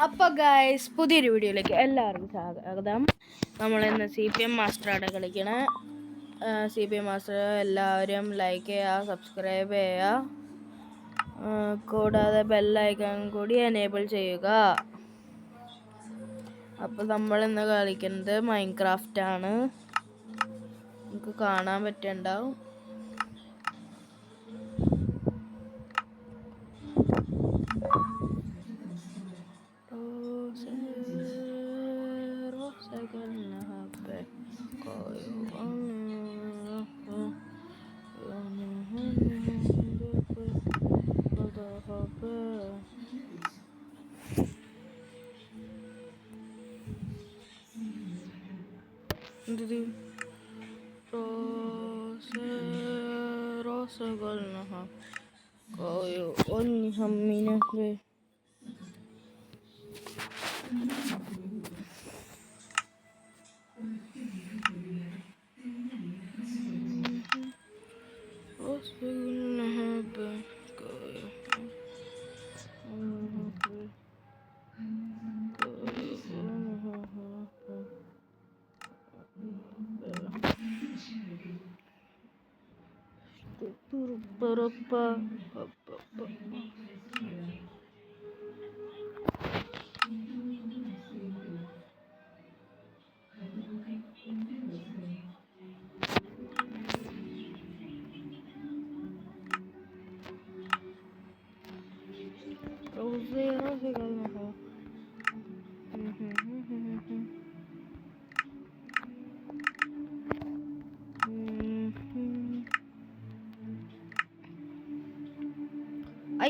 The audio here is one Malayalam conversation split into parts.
അപ്പോൾ ഗൈസ്, പുതിയൊരു വീഡിയോയിലേക്ക് എല്ലാവർക്കും സ്വാഗതം. നമ്മളിന്ന് CPM മാസ്റ്ററാണ് കളിക്കണേ. CPM മാസ്റ്റർ എല്ലാവരും ലൈക്ക് ചെയ്യുക, സബ്സ്ക്രൈബ് ചെയ്യുക, കൂടാതെ ബെല്ലൈക്കൺ കൂടി എനേബിൾ ചെയ്യുക. അപ്പോൾ നമ്മളിന്ന് കളിക്കുന്നത് മൈൻക്രാഫ്റ്റ് ആണ്. നിങ്ങൾക്ക് കാണാൻ പറ്റുന്നുണ്ടാവും.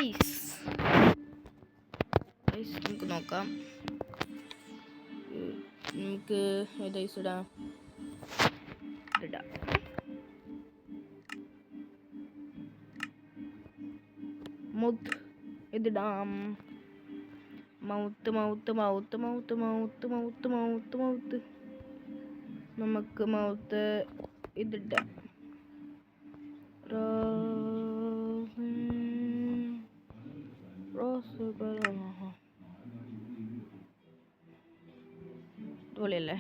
ഐസ് നമുക്ക് നോക്കാം. നമുക്ക് ഏത് ഐസ് ഇടാം? മൗത്ത് ഇതിടാം. മൗത്ത് നമുക്ക് മൗത്ത് ഇതിടാം. അല്ലേ?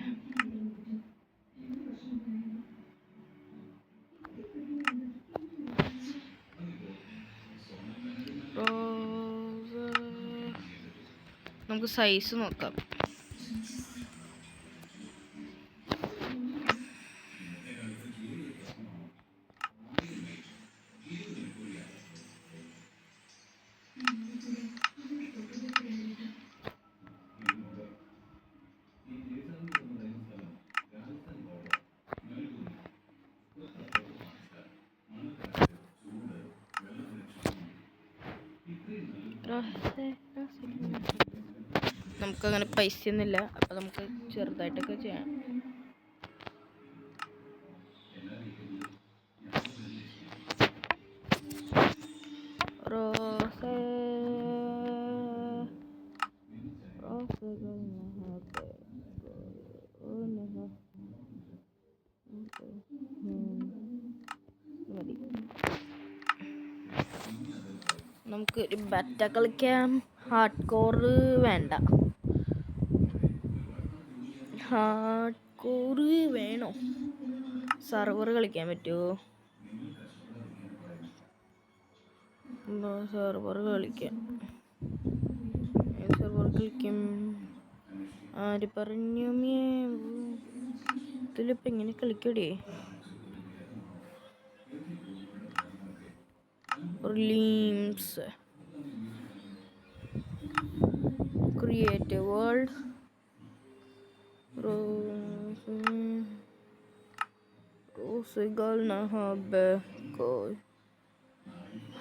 നമുക്ക് സൈസ് നോക്കാം. നമുക്കങ്ങനെ പൈസയൊന്നുമില്ല, അപ്പം നമുക്ക് ചെറുതായിട്ടൊക്കെ ചെയ്യാം. നമുക്ക് ഒരു ബെറ്റ കളിക്കാം. ഹാർഡ് കോറ് വേണ്ട, ഹാർഡ് കോറ് വേണോ? സർവർ കളിക്കാൻ പറ്റുമോ? സർവർ കളിക്കാം. സർവർ കളിക്കും. ആര് പറഞ്ഞു? ഇതിലിപ്പോൾ എങ്ങനെ കളിക്കടേ? റീംസ് create world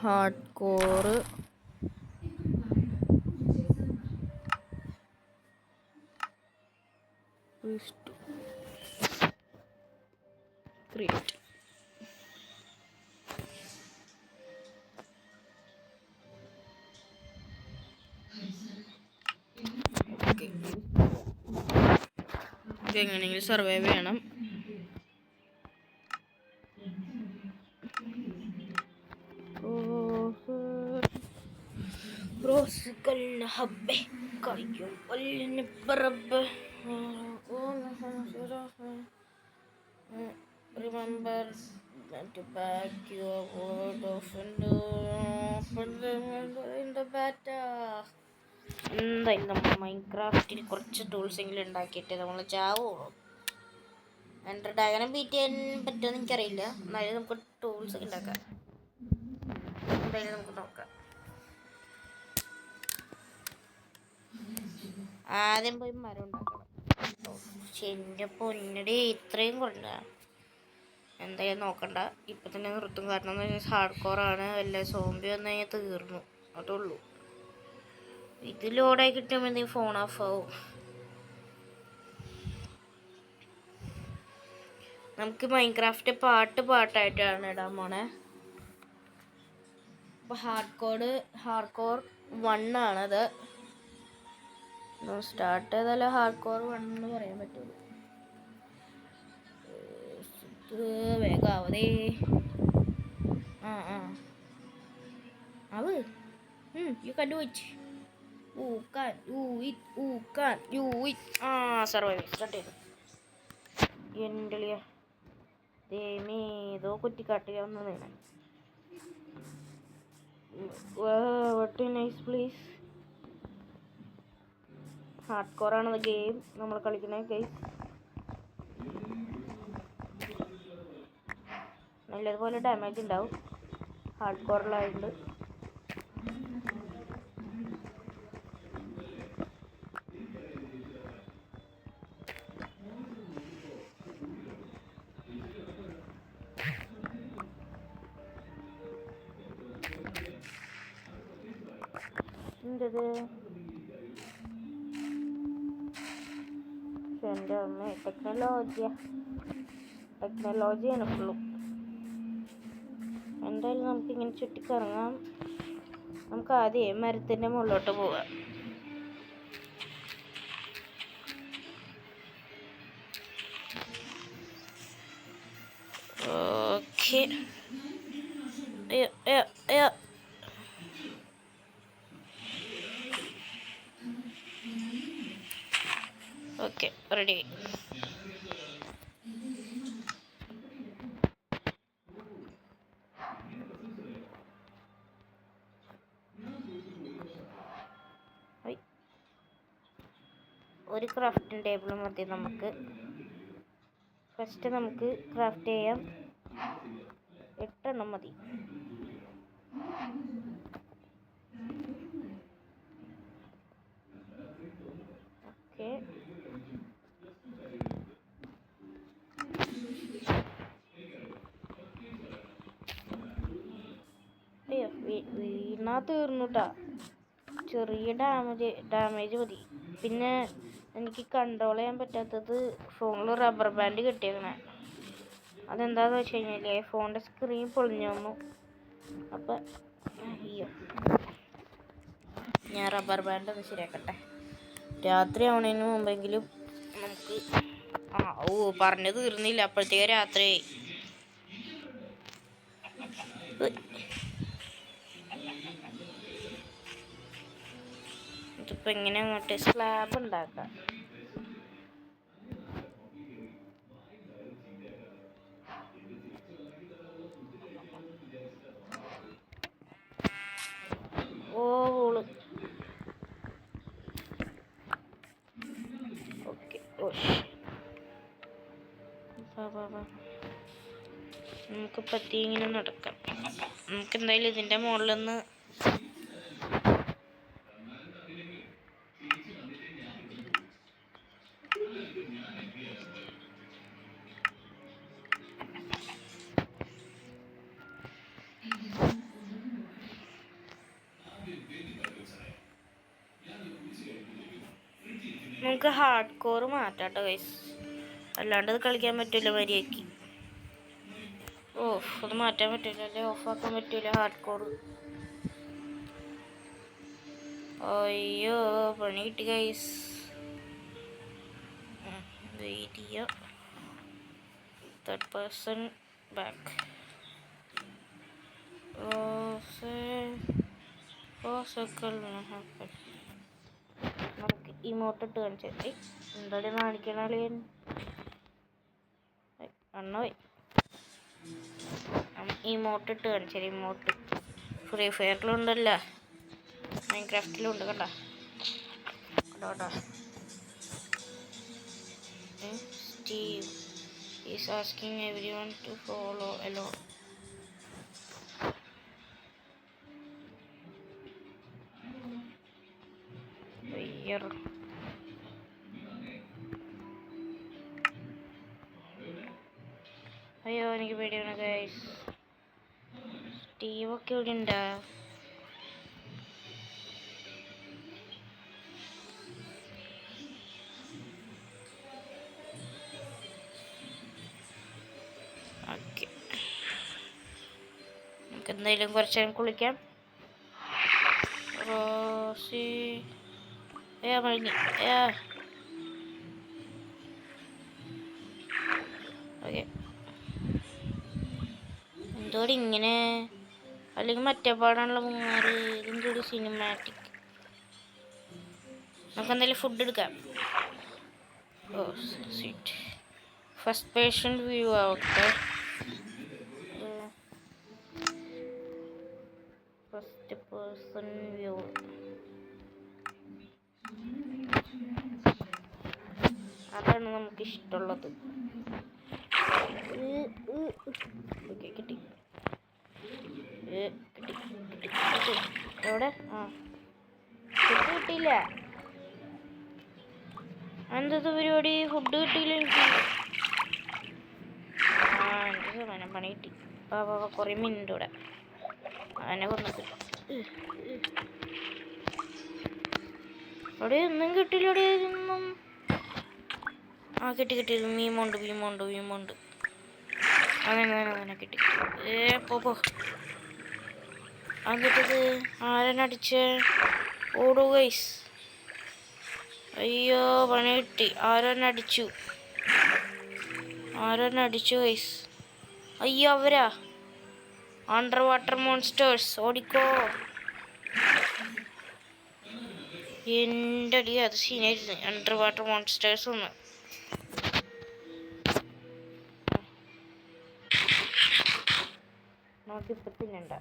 hard core create. എങ്ങനെയെങ്കിലും സർവൈവ് ചെയ്യണം. റോസുകൾ ഹബ്ബേ കളിക്കും വലിയ പറമ്പ്. Remember to back your word of in the better. എന്തായാലും നമ്മൾ മൈൻക്രാഫ്റ്റിൽ കുറച്ച് ടൂൾസ് എങ്കിലും ഉണ്ടാക്കിയിട്ട് നമ്മൾ ചാവുള്ളൂ. എൻ്റെ ഡയഗ്രം ബീറ്റ് ചെയ്യാൻ പറ്റുമെന്ന് എനിക്കറിയില്ല. എന്നാലും നമുക്ക് ടൂൾസ് ഉണ്ടാക്കാം. എന്തായാലും നമുക്ക് നോക്കാം. ആദ്യം പോയി മരം ഉണ്ടാക്കണം. എൻ്റെ പൊന്നടി ഇത്രയും കൊണ്ടാ. എന്തായാലും നോക്കണ്ട, ഇപ്പം തന്നെ നിർത്തും. കാരണം എന്ന് വെച്ചാൽ ഹാർഡ് കോറാണ്. വല്ല സോംബി വന്നു കഴിഞ്ഞാൽ തീർന്നു, അതുള്ളൂ. ഇത് ലോഡായി കിട്ടുമ്പോൾ എന്തെങ്കിലും ഫോൺ ഓഫ് ആവും. നമുക്ക് മൈൻക്രാഫ്റ്റ് പാട്ടായിട്ടാണ് ഇടാൻ പോണേ. അപ്പോൾ ഹാർഡ് കോർ 1 ആണത്. സ്റ്റാർട്ട് ചെയ്താലേ ഹാർഡ് കോർ 1 എന്ന് പറയാൻ പറ്റുള്ളൂ. വേഗാവതേ. You can do it. You can do it. Survive start ചെയ്തു. എൻ്റെ ഏതോ കുറ്റിക്കാട്ടുക വന്നതാണ്. what a nice place. Hard കോറാണ് ഗെയിം നമ്മൾ കളിക്കുന്നത് ഗൈസ്. നല്ലതുപോലെ ഡാമേജ് ഉണ്ടാവും ഹാർഡ് കോറിലായതുകൊണ്ട്. എന്തത് എൻ്റെ അമ്മ ടെക്നോളജിയാണ് ഫുള്ളും. എന്തായാലും നമുക്കിങ്ങനെ ചുറ്റിക്കറങ്ങാം. നമുക്ക് ആദ്യം മരത്തിൻ്റെ മുകളിലോട്ട് പോവാം. Okay, okay ready. ഒരു ക്രാഫ്റ്റിംഗ് ടേബിൾ മതി നമുക്ക്. ഫസ്റ്റ് നമുക്ക് ക്രാഫ്റ്റ് ചെയ്യാം. 8 എണ്ണം മതി. ഓക്കെ, വീണാ തീർന്നുട്ടാ. ചെറിയ ഡാമേജ് മതി. പിന്നെ എനിക്ക് കൺട്രോൾ ചെയ്യാൻ പറ്റാത്തത് ഫോണിൽ റബ്ബർ ബാൻഡ് കിട്ടിയേക്കണേ. അതെന്താന്ന് വെച്ച് കഴിഞ്ഞാൽ ഫോണിൻ്റെ സ്ക്രീൻ പൊളിഞ്ഞു വന്നു. അപ്പം അയ്യോ, ഞാൻ റബ്ബർ ബാൻഡ് ഒന്ന് ശരിയാക്കട്ടെ. രാത്രി ആവണതിന് മുമ്പെങ്കിലും നമുക്ക് പറഞ്ഞു തീർന്നില്ല, അപ്പോഴത്തേക്ക് രാത്രിയായി. ഇതിപ്പോൾ എങ്ങനെ അങ്ങോട്ട് സ്ലാബ് ഉണ്ടാക്കാം. ഓള് ഓക്കെ. നമുക്ക് പറ്റി ഇങ്ങനെ നടക്കാം. നമുക്ക് എന്തായാലും ഇതിൻ്റെ മുകളിൽ നിന്ന് നമുക്ക് ഹാർഡ് കോർ മാറ്റാട്ടോ ഗൈസ്. അല്ലാണ്ട് അത് കളിക്കാൻ പറ്റില്ല മര്യാദയ്ക്ക്. അത് മാറ്റാൻ പറ്റില്ല അല്ലേ, ഓഫാക്കാൻ പറ്റില്ല ഹാർഡ് കോർ. അയ്യോ പണി കിട്ടി guys. Video 3rd back. circle happen. നമുക്ക് ഇമോട്ടിട്ട് കാണിച്ചാൽ എന്തായാലും കാണിക്കണേ അണ്ണോയ് ഇമോട്ടിട്ട് കാണിച്ചാൽ ഇമോട്ട് ഫ്രീ ഫയറിലുണ്ടല്ലോ മൈൻക്രാഫ്റ്റിലും ഉണ്ട് കണ്ട കേട്ടോ Steve is asking everyone to follow along. അയ്യോ എനിക്ക് പേടിയാണ് ഗൈസ്. സ്റ്റീവ് ഒക്കെ ഇവിടെ ഉണ്ടാ? ഓക്കെ നമുക്ക് എന്തായാലും കുറച്ച് നേരം കുളിക്കാം. Rossi മഴിഞ്ഞു okay. എന്തോടെ ഇങ്ങനെ അല്ലെങ്കിൽ മറ്റേ പാടാണല്ലോ മൂന്നാറ്. ഇതെന്തോടി സിനിമാറ്റിക്. നമുക്ക് എന്തായാലും ഫുഡ് എടുക്കാം. ഓ സ്വീറ്റ്. ഫസ്റ്റ് പേഴ്സൺ വ്യൂ ആവട്ടെ. ഫസ്റ്റ് പേഴ്സൺ വ്യൂ അതാണ് നമുക്ക് ഇഷ്ടമുള്ളത്. ഓക്കെ കിട്ടി എവിടെ? കിട്ടിയില്ല. എന്തത് പരിപാടി? ഫുഡ് കിട്ടിയില്ല എനിക്ക്. എനിക്ക് സമയം പണി കിട്ടി. കുറേ മിനിറ്റ് ഇവിടെ അവനെ കൊന്നിട്ട് അവിടെ ഒന്നും കിട്ടില്ല. അവിടെ ഒന്നും കിട്ടി മീമുണ്ട് അങ്ങനെ കിട്ടി. പോ എന്നിട്ടത് ആരനടിച്ച് ഓടൂ ഗൈസ്. അയ്യോ പണി കിട്ടി. ആരനടിച്ചു ഗൈസ്. അയ്യോ അവരാ അണ്ടർ വാട്ടർ മോൺസ്റ്റേഴ്സ്. ഓടിക്കോ. എൻ്റെ അടി അത് സീനായിരുന്നു. അണ്ടർ വാട്ടർ മോൺസ്റ്റേഴ്സ് ഒന്ന് നമുക്കിപ്പോൾ തിന്നണ്ട.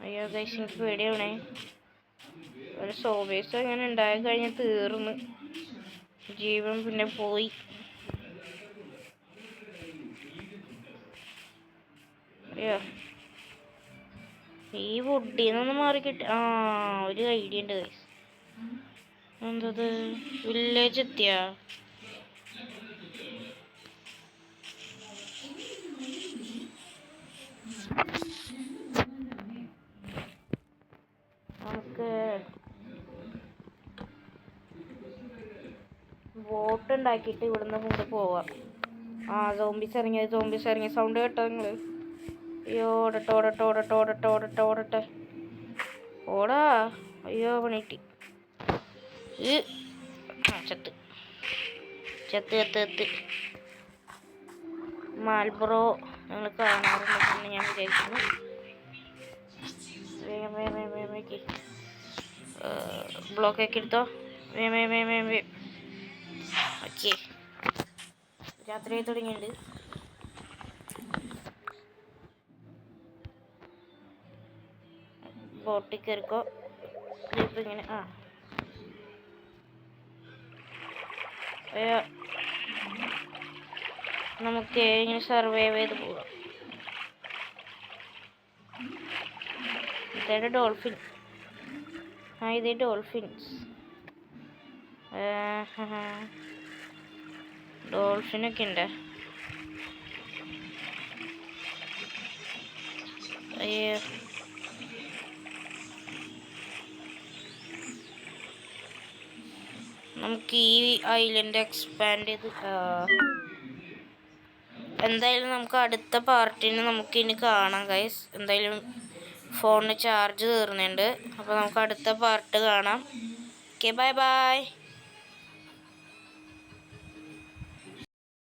അയ്യോ ഗൈസ് എനിക്ക് പേടിയാവണേ. ഒരു സോവേഴ്സ് അങ്ങനെ ഉണ്ടായി കഴിഞ്ഞാൽ തീർന്ന് ജീവൻ പിന്നെ പോയി. അയ്യോ ഈ വുഡിൽ നിന്നൊന്ന് മാറിക്കിട്ടി. ഒരു ഐഡിയ ഉണ്ട് ഗൈസ്. എന്തത് വില്ലേജ് എത്തിയാ? നമുക്ക് ബോട്ട് ഉണ്ടാക്കിയിട്ട് ഇവിടുന്ന് കൊണ്ട് പോവാം. സോംബീസ് ഇറങ്ങി സൗണ്ട് കേട്ടോ നിങ്ങൾ? അയ്യോ ഓടട്ടെ ഓടാ. അയ്യോ പണിട്ടി. ചത്ത് മാൽബ്രോ നിങ്ങൾ കാണാറുണ്ടെന്ന് ഞാൻ വിചാരിക്കുന്നു. ബ്ലോക്കൊക്കെ എടുത്തോ. ഓക്കെ രാത്രിയായി തുടങ്ങിയിട്ടുണ്ട്. ബോട്ടിൽ കയറിക്കോ. ഇപ്പം ഇങ്ങനെ നമുക്ക് ഇങ്ങനെ സർവൈവ് ചെയ്ത് പോകാം. ഇതേ ഡോൾഫിൻ. ഇതേ ഡോൾഫിൻസ്. ഡോൾഫിനൊക്കെ ഉണ്ട്. അയ്യോ നമുക്ക് ഈ ഐലൻഡ് എക്സ്പാൻഡ് ചെയ്ത് എന്തായാലും നമുക്ക് അടുത്ത പാർട്ടിന് നമുക്ക് ഇനി കാണാം ഗൈസ്. എന്തായാലും ഫോണിന് ചാർജ് തീർന്നുണ്ട്. അപ്പോൾ നമുക്ക് അടുത്ത പാർട്ട് കാണാം. Okay bye.